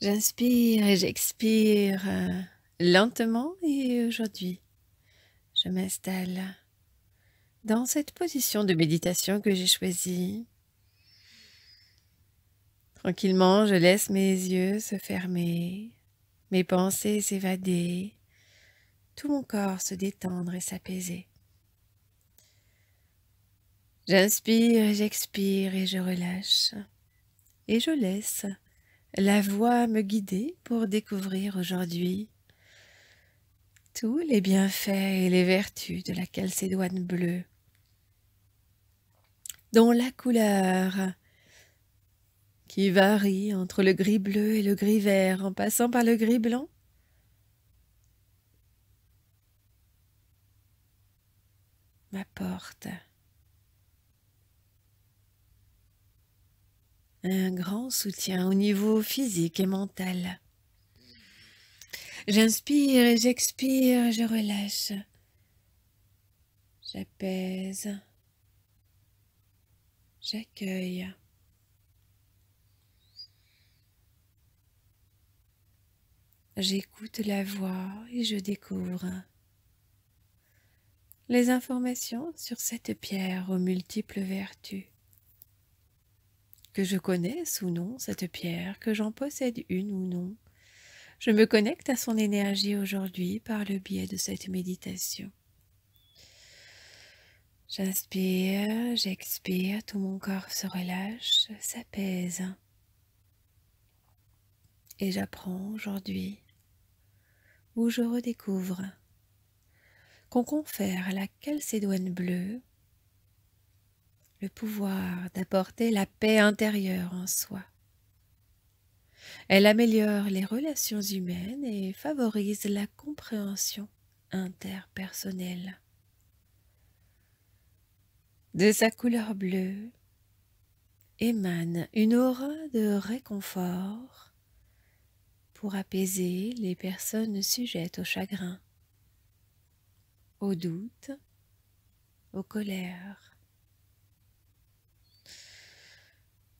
J'inspire et j'expire lentement et aujourd'hui, je m'installe dans cette position de méditation que j'ai choisie. Tranquillement, je laisse mes yeux se fermer, mes pensées s'évader, tout mon corps se détendre et s'apaiser. J'inspire et j'expire et je relâche. Et je laisse la voix me guider pour découvrir aujourd'hui tous les bienfaits et les vertus de la calcédoine bleue, dont la couleur qui varie entre le gris bleu et le gris vert en passant par le gris blanc m'apporte un grand soutien au niveau physique et mental. J'inspire et j'expire, je relâche, j'apaise, j'accueille. J'écoute la voix et je découvre les informations sur cette pierre aux multiples vertus. Que je connaisse ou non cette pierre, que j'en possède une ou non, je me connecte à son énergie aujourd'hui par le biais de cette méditation. J'inspire, j'expire, tout mon corps se relâche, s'apaise. Et j'apprends aujourd'hui, où je redécouvre, qu'on confère à la calcédoine bleue le pouvoir d'apporter la paix intérieure en soi. Elle améliore les relations humaines et favorise la compréhension interpersonnelle. De sa couleur bleue émane une aura de réconfort pour apaiser les personnes sujettes au chagrin, au doute, aux colères.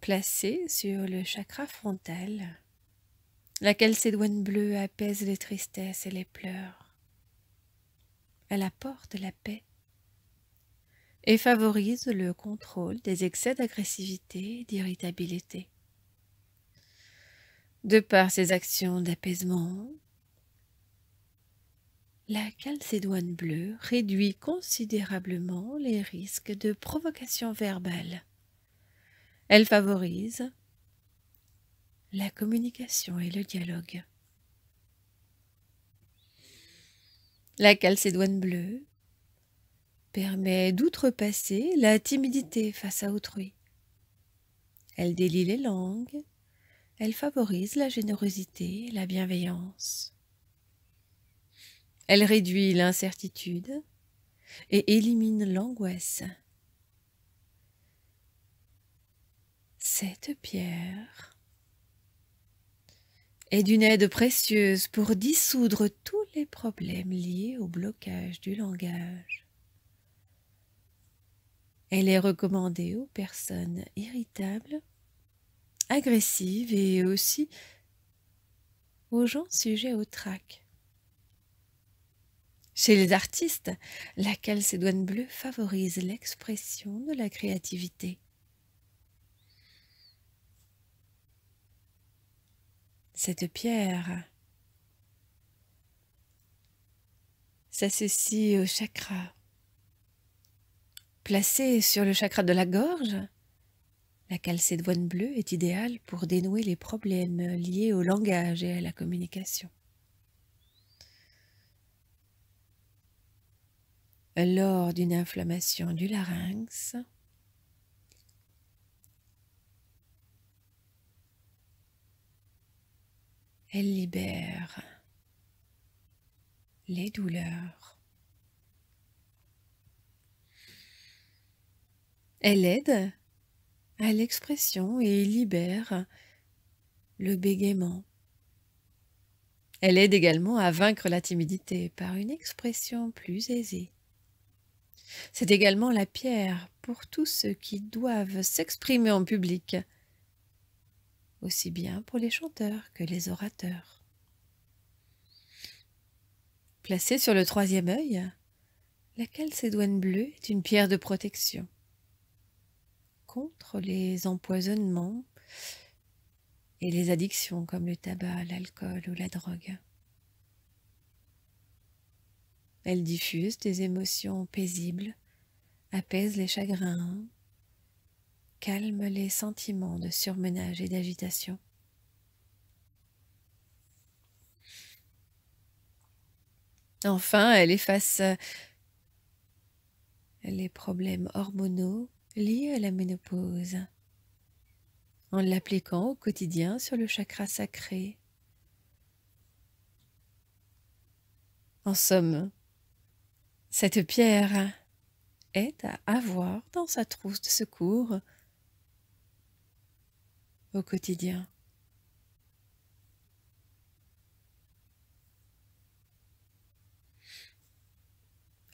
Placée sur le chakra frontal, la calcédoine bleue apaise les tristesses et les pleurs. Elle apporte la paix et favorise le contrôle des excès d'agressivité et d'irritabilité. De par ses actions d'apaisement, la calcédoine bleue réduit considérablement les risques de provocation verbale. Elle favorise la communication et le dialogue. La calcédoine bleue permet d'outrepasser la timidité face à autrui. Elle délie les langues, elle favorise la générosité et la bienveillance. Elle réduit l'incertitude et élimine l'angoisse. Cette pierre est d'une aide précieuse pour dissoudre tous les problèmes liés au blocage du langage. Elle est recommandée aux personnes irritables, agressives et aussi aux gens sujets au trac. Chez les artistes, la calcédoine bleue favorise l'expression de la créativité. Cette pierre s'associe au chakra. Placée sur le chakra de la gorge, la calcédoine bleue est idéale pour dénouer les problèmes liés au langage et à la communication. Lors d'une inflammation du larynx, elle libère les douleurs. Elle aide à l'expression et libère le bégaiement. Elle aide également à vaincre la timidité par une expression plus aisée. C'est également la pierre pour tous ceux qui doivent s'exprimer en public. aussi bien pour les chanteurs que les orateurs. Placée sur le troisième œil, la calcédoine bleue est une pierre de protection contre les empoisonnements et les addictions comme le tabac, l'alcool ou la drogue. Elle diffuse des émotions paisibles, apaise les chagrins, calme les sentiments de surmenage et d'agitation. Enfin, elle efface les problèmes hormonaux liés à la ménopause en l'appliquant au quotidien sur le chakra sacré. En somme, cette pierre est à avoir dans sa trousse de secours au quotidien.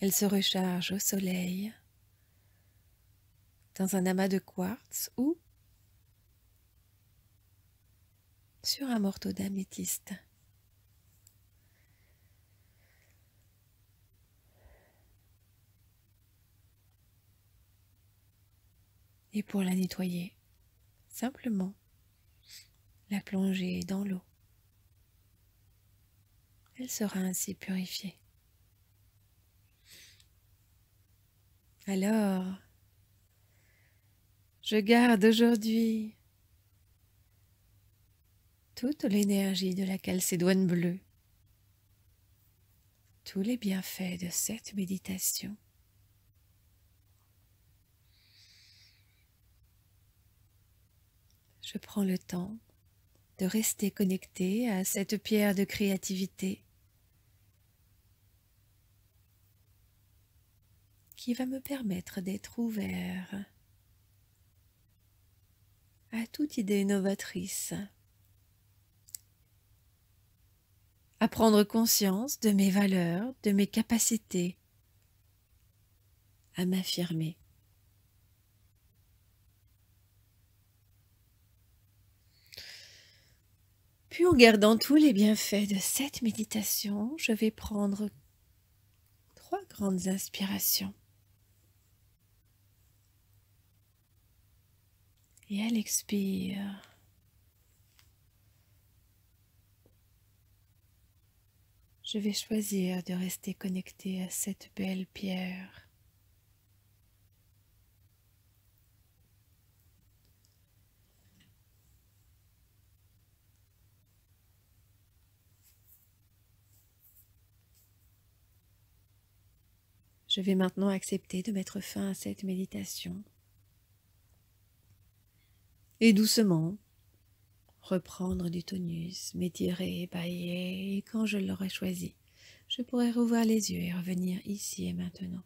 Elle se recharge au soleil, dans un amas de quartz ou sur un morceau d'améthyste. Et pour la nettoyer, simplement la plonger dans l'eau. Elle sera ainsi purifiée. Alors, je garde aujourd'hui toute l'énergie de la calcédoine bleue, tous les bienfaits de cette méditation. Je prends le temps de rester connecté à cette pierre de créativité qui va me permettre d'être ouvert à toute idée novatrice, à prendre conscience de mes valeurs, de mes capacités, à m'affirmer. Puis en gardant tous les bienfaits de cette méditation, je vais prendre 3 grandes inspirations. Et à l'expire, je vais choisir de rester connecté à cette belle pierre. Je vais maintenant accepter de mettre fin à cette méditation et doucement reprendre du tonus, m'étirer, bâiller, et quand je l'aurai choisi, je pourrai rouvrir les yeux et revenir ici et maintenant.